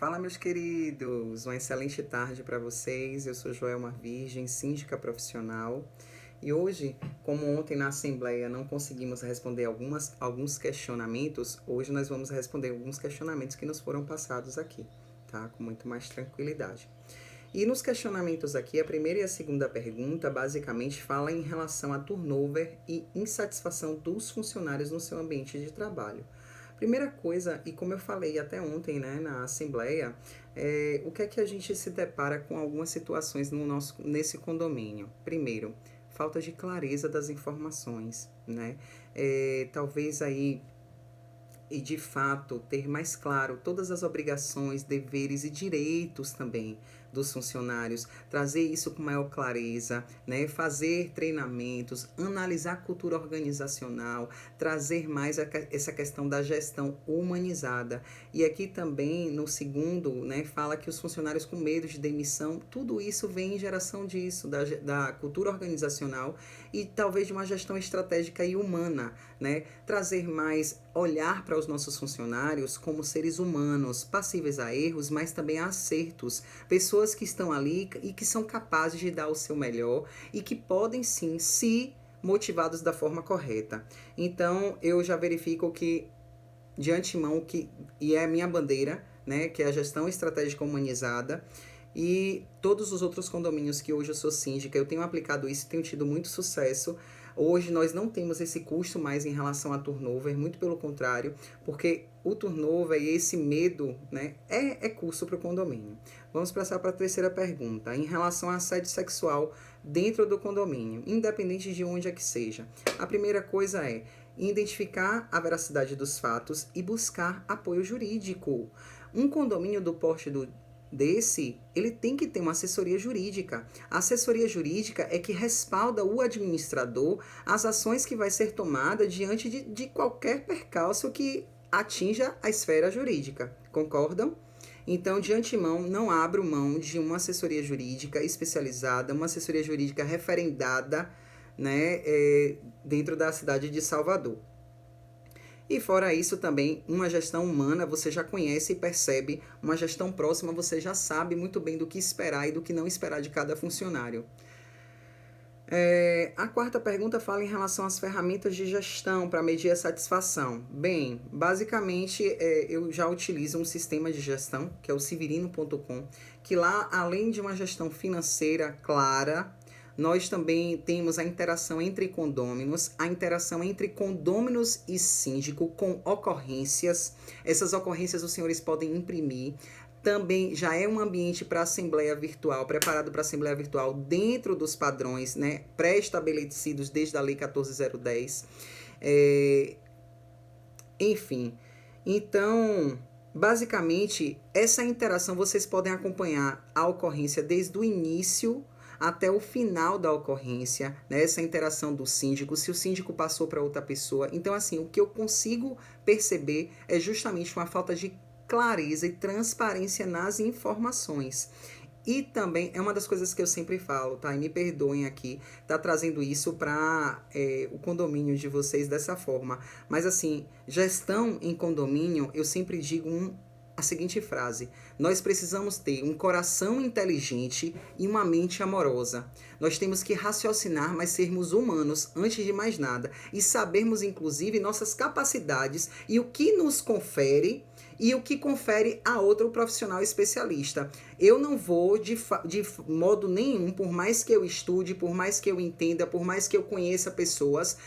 Fala, meus queridos! Uma excelente tarde para vocês. Eu sou Joelma Virgem, síndica profissional. E hoje, como ontem na Assembleia não conseguimos responder alguns questionamentos, hoje nós vamos responder alguns questionamentos que nos foram passados aqui, tá? Com muito mais tranquilidade. E nos questionamentos aqui, a primeira e a segunda pergunta basicamente fala em relação a turnover e insatisfação dos funcionários no seu ambiente de trabalho. Primeira coisa, e como eu falei até ontem, né, na Assembleia, o que é que a gente se depara com algumas situações nesse condomínio? Primeiro, falta de clareza das informações, né? Talvez aí e de fato ter mais claro todas as obrigações, deveres e direitos também dos funcionários, trazer isso com maior clareza, né? Fazer treinamentos, analisar a cultura organizacional, trazer mais essa questão da gestão humanizada. E aqui também no segundo, né, fala que os funcionários com medo de demissão, tudo isso vem em geração disso, da cultura organizacional e talvez de uma gestão estratégica e humana, né? Trazer mais, olhar para os nossos funcionários como seres humanos, passíveis a erros, mas também a acertos, pessoas que estão ali e que são capazes de dar o seu melhor e que podem sim se motivados da forma correta. Então, eu já verifico que de antemão e é a minha bandeira, né, que é a gestão estratégica humanizada. E todos os outros condomínios que hoje eu sou síndica, eu tenho aplicado isso e tenho tido muito sucesso. Hoje nós não temos esse custo mais em relação a turnover, muito pelo contrário, porque o turnover e esse medo, né, é custo para o condomínio. Vamos passar para a terceira pergunta, em relação a assédio sexual dentro do condomínio, independente de onde é que seja. A primeira coisa é identificar a veracidade dos fatos e buscar apoio jurídico. Um condomínio do porte ele tem que ter uma assessoria jurídica. A assessoria jurídica é que respalda o administrador as ações que vai ser tomada diante de qualquer percalço que atinja a esfera jurídica. Concordam? Então, de antemão, não abro mão de uma assessoria jurídica especializada, uma assessoria jurídica referendada, né, dentro da cidade de Salvador. E fora isso também, uma gestão humana você já conhece e percebe, uma gestão próxima você já sabe muito bem do que esperar e do que não esperar de cada funcionário. A quarta pergunta fala em relação às ferramentas de gestão para medir a satisfação. Bem, basicamente eu já utilizo um sistema de gestão, que é o Severino.com, que lá, além de uma gestão financeira clara, nós também temos a interação entre condôminos, a interação entre condôminos e síndico com ocorrências. Essas ocorrências os senhores podem imprimir. Também já é um ambiente para assembleia virtual, preparado para assembleia virtual dentro dos padrões, né, pré-estabelecidos desde a Lei 14.010. Enfim, então, basicamente, essa interação vocês podem acompanhar a ocorrência desde o início até o final da ocorrência, né? Essa interação do síndico, se o síndico passou para outra pessoa. Então, assim, o que eu consigo perceber é justamente uma falta de clareza e transparência nas informações. E também é uma das coisas que eu sempre falo, tá? E me perdoem aqui, tá trazendo isso para o condomínio de vocês dessa forma. Mas assim, gestão em condomínio, eu sempre digo a seguinte frase: nós precisamos ter um coração inteligente e uma mente amorosa. Nós temos que raciocinar, mas sermos humanos antes de mais nada e sabermos inclusive nossas capacidades e o que nos confere e o que confere a outro profissional especialista. Eu não vou de modo nenhum, por mais que eu estude, por mais que eu entenda, por mais que eu conheça pessoas,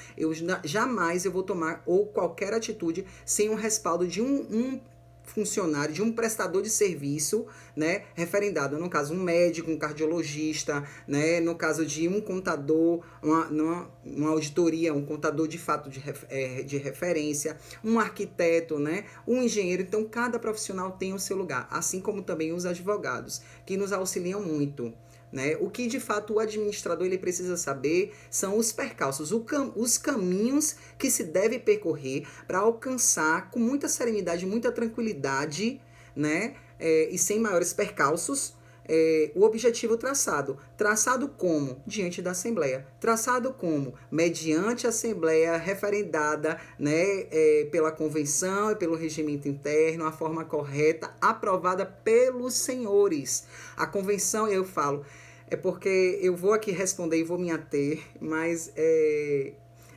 jamais eu vou tomar ou qualquer atitude sem o respaldo de um funcionário, de um prestador de serviço, né, referendado, no caso um médico, um cardiologista, né, no caso de um contador, uma auditoria, um contador de fato de referência, um arquiteto, né, um engenheiro. Então cada profissional tem o seu lugar, assim como também os advogados, que nos auxiliam muito. Né? O que de fato o administrador ele precisa saber são os percalços, os caminhos que se deve percorrer para alcançar com muita serenidade, muita tranquilidade, né? E sem maiores percalços, o objetivo traçado. Traçado como? Diante da Assembleia. Traçado como? Mediante a Assembleia referendada, né, pela convenção e pelo regimento interno, a forma correta, aprovada pelos senhores. A convenção, eu falo, é porque eu vou aqui responder e vou me ater, mas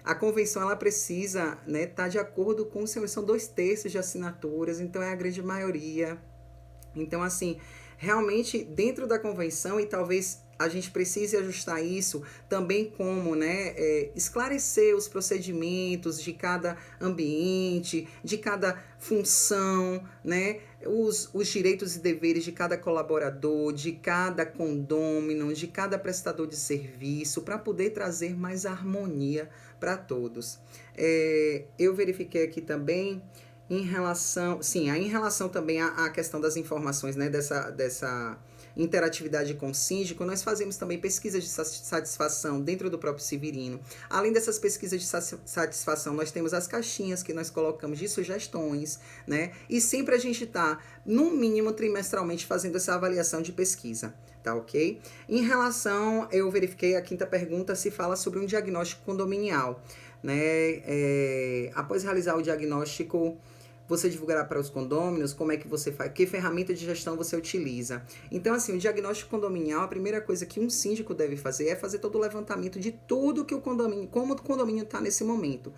a convenção ela precisa, né, estar de acordo com os senhores. São 2/3 de assinaturas, então é a grande maioria. Então, assim, realmente dentro da convenção, e talvez a gente precise ajustar isso também como, né, esclarecer os procedimentos de cada ambiente, de cada função, né, os direitos e deveres de cada colaborador, de cada condômino, de cada prestador de serviço, para poder trazer mais harmonia para todos. Eu verifiquei aqui também em relação também à questão das informações, né, dessa interatividade com o síndico, nós fazemos também pesquisas de satisfação dentro do próprio Severino. Além dessas pesquisas de satisfação, nós temos as caixinhas que nós colocamos de sugestões, né? E sempre a gente está, no mínimo, trimestralmente fazendo essa avaliação de pesquisa, tá ok? Em relação, eu verifiquei a quinta pergunta, se fala sobre um diagnóstico condominial, né? Após realizar o diagnóstico, você divulgará para os condôminos como é que você faz, que ferramenta de gestão você utiliza. Então, assim, o diagnóstico condominial, a primeira coisa que um síndico deve fazer é fazer todo o levantamento de tudo que o condomínio, como o condomínio está nesse momento.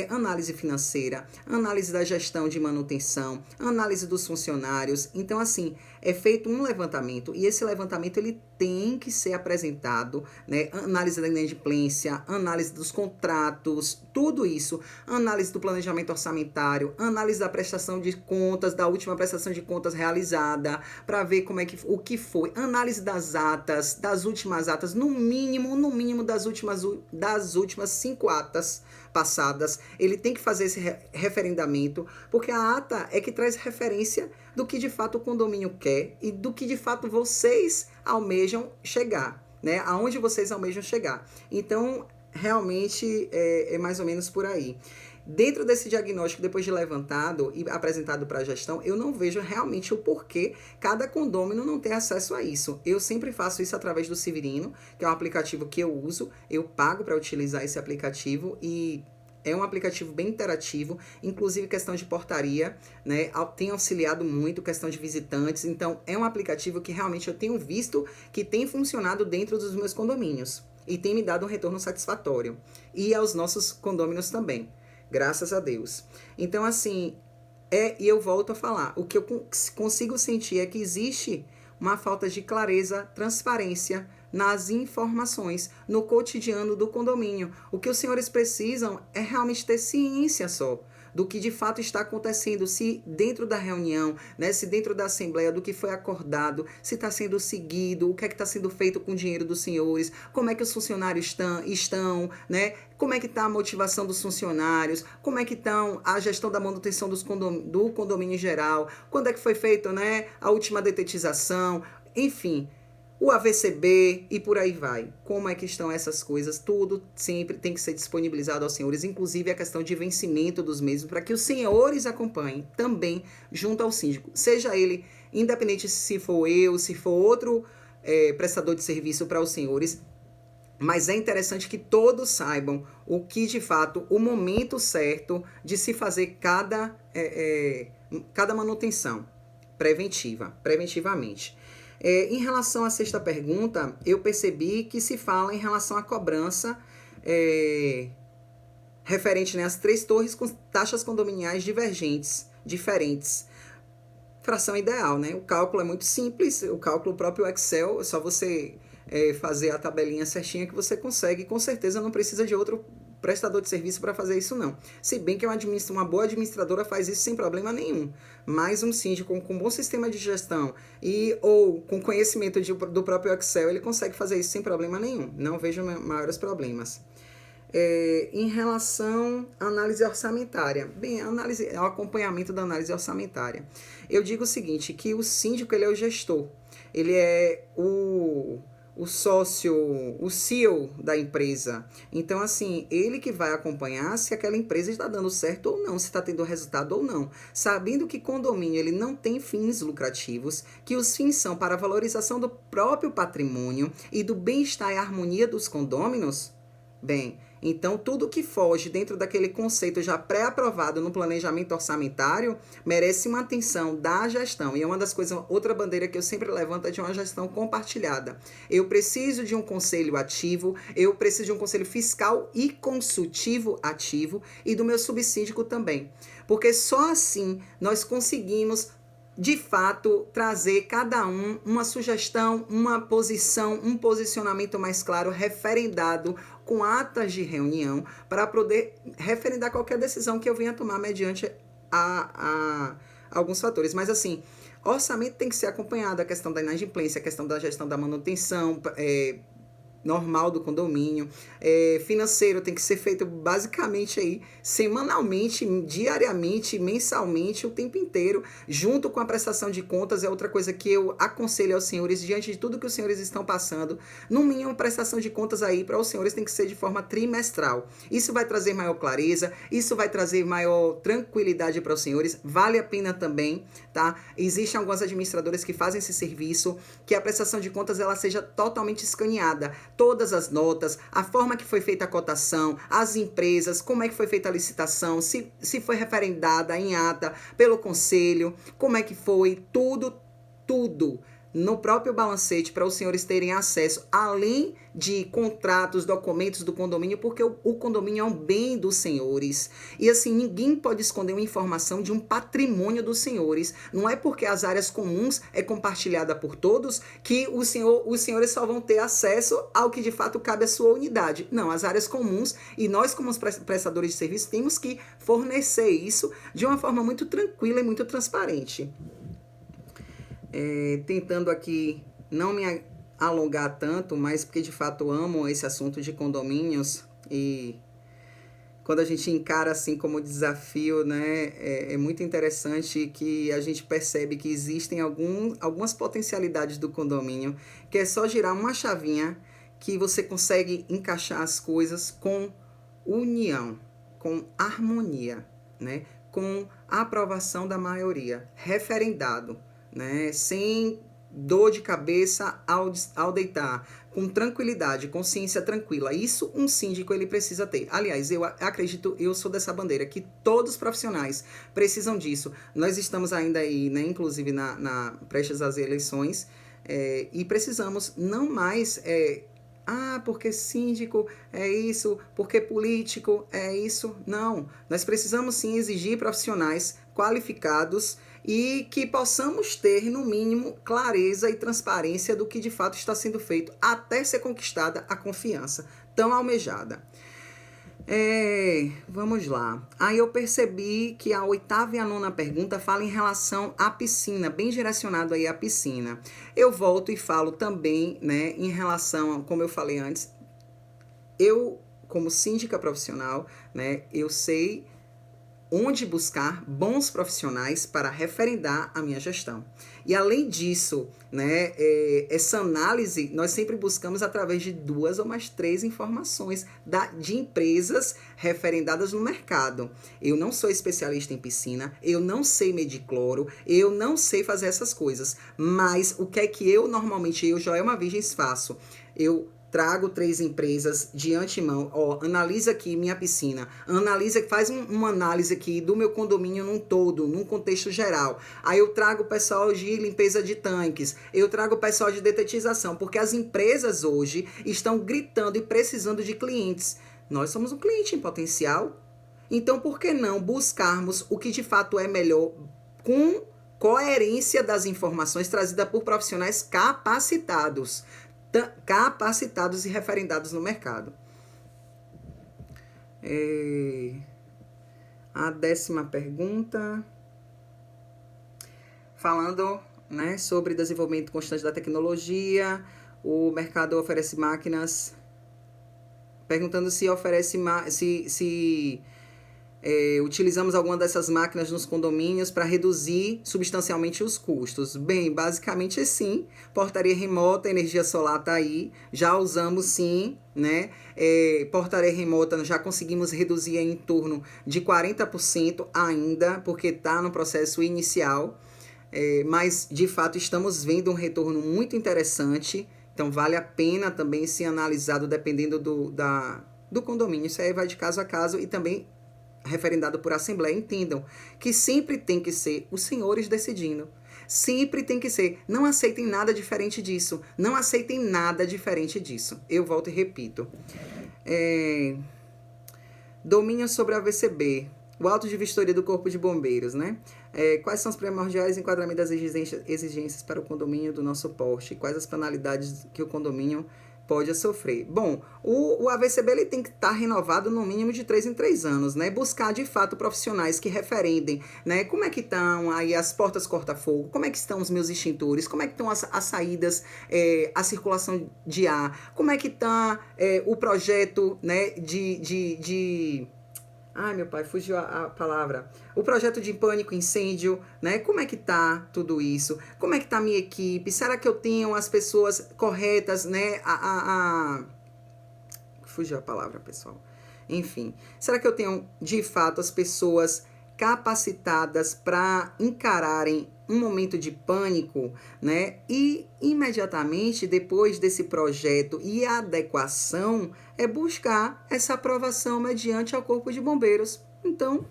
Análise financeira, análise da gestão de manutenção, análise dos funcionários. Então, assim, é feito um levantamento e esse levantamento ele tem que ser apresentado, né? Análise da inadimplência, análise dos contratos, tudo isso, análise do planejamento orçamentário, análise da prestação de contas, da última prestação de contas realizada, para ver o que foi, análise das atas, das últimas atas, no mínimo das últimas 5 atas passadas, ele tem que fazer esse referendamento, porque a ata é que traz referência do que de fato o condomínio quer e do que de fato vocês almejam chegar, né? Aonde vocês almejam chegar. Então, realmente é mais ou menos por aí. Dentro desse diagnóstico, depois de levantado e apresentado para a gestão, eu não vejo realmente o porquê cada condômino não ter acesso a isso. Eu sempre faço isso através do Severino, que é um aplicativo que eu uso, eu pago para utilizar esse aplicativo e é um aplicativo bem interativo, inclusive questão de portaria, né? Tem auxiliado muito, questão de visitantes, então é um aplicativo que realmente eu tenho visto que tem funcionado dentro dos meus condomínios e tem me dado um retorno satisfatório. E aos nossos condôminos também. Graças a Deus. Então, assim, e eu volto a falar, o que eu consigo sentir é que existe uma falta de clareza, transparência nas informações, no cotidiano do condomínio. O que os senhores precisam é realmente ter ciência só do que de fato está acontecendo, se dentro da reunião, né, se dentro da assembleia, do que foi acordado, se está sendo seguido, o que é que está sendo feito com o dinheiro dos senhores, como é que os funcionários estão, né, como é que está a motivação dos funcionários, como é que estão a gestão da manutenção do condomínio em geral, quando é que foi feito, né, a última detetização, enfim, o AVCB e por aí vai. Como é que estão essas coisas? Tudo sempre tem que ser disponibilizado aos senhores, inclusive a questão de vencimento dos mesmos, para que os senhores acompanhem também junto ao síndico. Seja ele, independente se for eu, se for outro prestador de serviço para os senhores, mas é interessante que todos saibam o que, de fato, o momento certo de se fazer cada manutenção preventivamente. Em relação à sexta pergunta, eu percebi que se fala em relação à cobrança referente, né, às 3 torres com taxas condominiais diferentes. Fração ideal, né? O cálculo é muito simples, o cálculo próprio Excel, é só você fazer a tabelinha certinha que você consegue, com certeza não precisa de outro prestador de serviço para fazer isso não. Se bem que uma boa administradora faz isso sem problema nenhum. Mas um síndico com um bom sistema de gestão ou com conhecimento do próprio Excel, ele consegue fazer isso sem problema nenhum. Não vejo maiores problemas. Em relação à análise orçamentária. Bem, o acompanhamento da análise orçamentária. Eu digo o seguinte, que o síndico ele é o gestor. Ele é o o sócio, o CEO da empresa. Então, assim, ele que vai acompanhar se aquela empresa está dando certo ou não, se está tendo resultado ou não. Sabendo que condomínio ele não tem fins lucrativos, que os fins são para a valorização do próprio patrimônio e do bem-estar e harmonia dos condôminos, bem, então tudo que foge dentro daquele conceito já pré-aprovado no planejamento orçamentário merece uma atenção da gestão. E é uma das coisas, outra bandeira que eu sempre levanto é de uma gestão compartilhada. Eu preciso de um conselho ativo, eu preciso de um conselho fiscal e consultivo ativo e do meu subsíndico também. Porque só assim nós conseguimos de fato trazer cada um uma sugestão, uma posição, um posicionamento mais claro, referendado com atas de reunião, para poder referendar qualquer decisão que eu venha tomar mediante a alguns fatores. Mas assim, orçamento tem que ser acompanhado, a questão da inadimplência, a questão da gestão da manutenção, normal do condomínio, financeiro tem que ser feito basicamente aí semanalmente, diariamente, mensalmente, o tempo inteiro, junto com a prestação de contas. É outra coisa que eu aconselho aos senhores, diante de tudo que os senhores estão passando, no mínimo prestação de contas aí para os senhores tem que ser de forma trimestral. Isso vai trazer maior clareza, isso vai trazer maior tranquilidade para os senhores, vale a pena também, tá? Existem algumas administradoras que fazem esse serviço, que a prestação de contas ela seja totalmente escaneada, todas as notas, a forma que foi feita a cotação, as empresas, como é que foi feita a licitação, se foi referendada em ata pelo conselho, como é que foi, tudo no próprio balancete para os senhores terem acesso, além de contratos, documentos do condomínio, porque o condomínio é um bem dos senhores. E assim, ninguém pode esconder uma informação de um patrimônio dos senhores. Não é porque as áreas comuns é compartilhada por todos que os senhores só vão ter acesso ao que de fato cabe à sua unidade. Não, as áreas comuns, e nós como prestadores de serviço temos que fornecer isso de uma forma muito tranquila e muito transparente. Tentando aqui não me alongar tanto, mas porque de fato amo esse assunto de condomínios, e quando a gente encara assim como desafio, né, é muito interessante que a gente percebe que existem algumas potencialidades do condomínio, que é só girar uma chavinha que você consegue encaixar as coisas com união, com harmonia, né, com a aprovação da maioria, referendado, né, sem dor de cabeça ao deitar, com tranquilidade, consciência tranquila. Isso um síndico ele precisa ter. Aliás, eu acredito, eu sou dessa bandeira, que todos os profissionais precisam disso. Nós estamos ainda aí, né, inclusive prestes às eleições, e precisamos não mais... porque síndico é isso, porque político é isso. Não, nós precisamos sim exigir profissionais qualificados e que possamos ter, no mínimo, clareza e transparência do que de fato está sendo feito até ser conquistada a confiança tão almejada. Vamos lá. Aí eu percebi que a 8ª e a 9ª pergunta fala em relação à piscina, bem direcionado aí à piscina. Eu volto e falo também, né, em relação, como eu falei antes, eu, como síndica profissional, né, eu sei onde buscar bons profissionais para referendar a minha gestão. E além disso, né, essa análise nós sempre buscamos através de 2 ou mais 3 informações de empresas referendadas no mercado. Eu não sou especialista em piscina, eu não sei medir cloro, eu não sei fazer essas coisas, mas o que é que eu normalmente, Joelma Virgens, faço? Eu trago 3 empresas de antemão, analisa aqui minha piscina, faz uma análise aqui do meu condomínio num todo, num contexto geral. Aí eu trago o pessoal de limpeza de tanques, eu trago o pessoal de detetização, porque as empresas hoje estão gritando e precisando de clientes. Nós somos um cliente em potencial, então por que não buscarmos o que de fato é melhor com coerência das informações trazidas por profissionais capacitados e referendados no mercado. A 10ª pergunta, falando, né, sobre desenvolvimento constante da tecnologia, o mercado oferece máquinas, perguntando se oferece Utilizamos alguma dessas máquinas nos condomínios para reduzir substancialmente os custos? Bem, basicamente sim. Portaria remota, energia solar está aí. Já usamos sim, né? Portaria remota já conseguimos reduzir em torno de 40% ainda, porque está no processo inicial. Mas de fato estamos vendo um retorno muito interessante. Então vale a pena também ser analisado dependendo do condomínio. Isso aí vai de caso a caso e também referendado por assembleia. Entendam que sempre tem que ser os senhores decidindo. Sempre tem que ser. Não aceitem nada diferente disso. Não aceitem nada diferente disso. Eu volto e repito. Domínio sobre a VCB. O auto de vistoria do Corpo de Bombeiros, né? Quais são os primordiais enquadramentos das exigências para o condomínio do nosso porte? Quais as penalidades que o condomínio pode sofrer? Bom, o AVCB ele tem que estar renovado no mínimo de 3 em 3 anos, né? Buscar de fato profissionais que referendem, né? Como é que estão aí as portas corta-fogo? Como é que estão os meus extintores? Como é que estão as saídas, a circulação de ar? Como é que está o projeto, né, Ai, meu pai, fugiu a palavra. O projeto de pânico, incêndio, né? Como é que tá tudo isso? Como é que tá a minha equipe? Será que eu tenho as pessoas corretas, né? Fugiu a palavra, pessoal. Enfim, será que eu tenho, de fato, as pessoas capacitadas para encararem um momento de pânico, né? E imediatamente depois desse projeto e adequação é buscar essa aprovação mediante ao Corpo de Bombeiros. Então,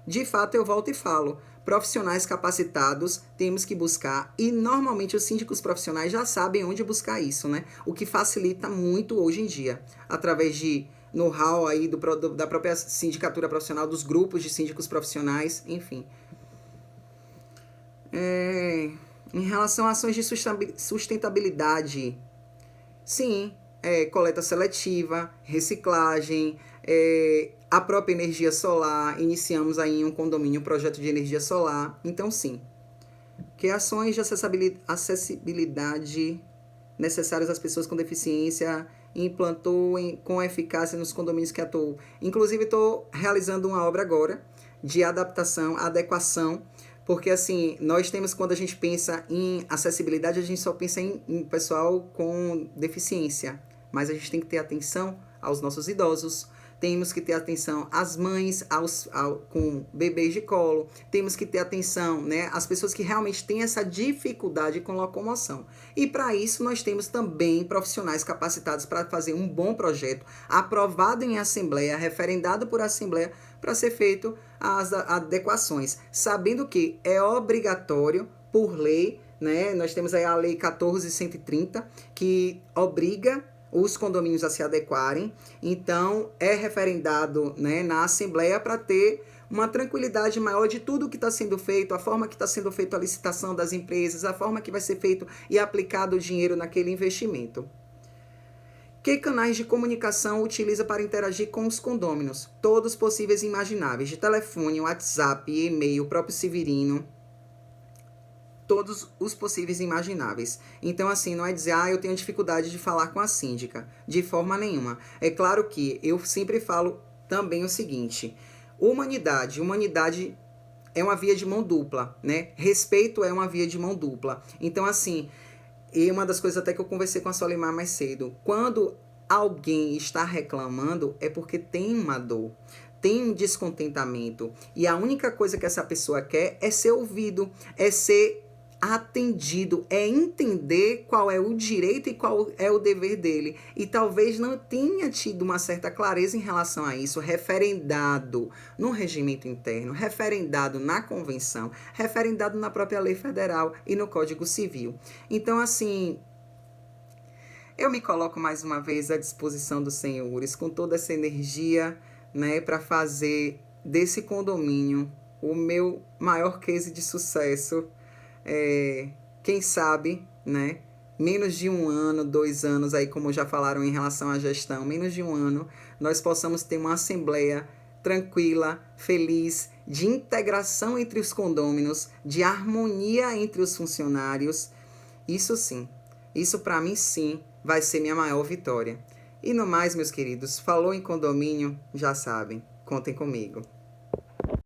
de fato, eu volto e falo, profissionais capacitados temos que buscar e normalmente os síndicos profissionais já sabem onde buscar isso, né? O que facilita muito hoje em dia, através de know-how aí da própria sindicatura profissional, dos grupos de síndicos profissionais, enfim. Em relação a ações de sustentabilidade, sim, coleta seletiva, reciclagem, a própria energia solar, iniciamos aí em um condomínio um projeto de energia solar, então sim. Que ações de acessibilidade necessárias às pessoas com deficiência implantou com eficácia nos condomínios que atuou. Inclusive, estou realizando uma obra agora de adaptação, adequação, porque assim, nós temos, quando a gente pensa em acessibilidade, a gente só pensa em pessoal com deficiência, mas a gente tem que ter atenção aos nossos idosos, temos que ter atenção às mães com bebês de colo, temos que ter atenção, né, às pessoas que realmente têm essa dificuldade com locomoção. E para isso nós temos também profissionais capacitados para fazer um bom projeto, aprovado em assembleia, referendado por assembleia, para ser feito as adequações, sabendo que é obrigatório por lei, né? Nós temos aí a Lei 14.130, que obriga os condomínios a se adequarem, então é referendado, né, na Assembleia para ter uma tranquilidade maior de tudo que está sendo feito, a forma que está sendo feita a licitação das empresas, a forma que vai ser feito e aplicado o dinheiro naquele investimento. Que canais de comunicação utiliza para interagir com os condôminos? Todos possíveis e imagináveis, de telefone, WhatsApp, e-mail, o próprio Severino, todos os possíveis e imagináveis. Então, assim, não é dizer, eu tenho dificuldade de falar com a síndica. De forma nenhuma. É claro que eu sempre falo também o seguinte, humanidade é uma via de mão dupla, né? Respeito é uma via de mão dupla. Então, assim, e uma das coisas até que eu conversei com a Solimar mais cedo, quando alguém está reclamando é porque tem uma dor, tem um descontentamento, e a única coisa que essa pessoa quer é ser ouvido, é ser atendido, é entender qual é o direito e qual é o dever dele. E talvez não tenha tido uma certa clareza em relação a isso, referendado no regimento interno, referendado na convenção, referendado na própria lei federal e no Código Civil. Então, assim, eu me coloco mais uma vez à disposição dos senhores, com toda essa energia, né, para fazer desse condomínio o meu maior case de sucesso. Quem sabe, né, menos de 1 ano, 2 anos, aí como já falaram em relação à gestão, menos de 1 ano, nós possamos ter uma assembleia tranquila, feliz, de integração entre os condôminos, de harmonia entre os funcionários. Isso sim, isso para mim sim vai ser minha maior vitória. E no mais, meus queridos, falou em condomínio, já sabem, contem comigo.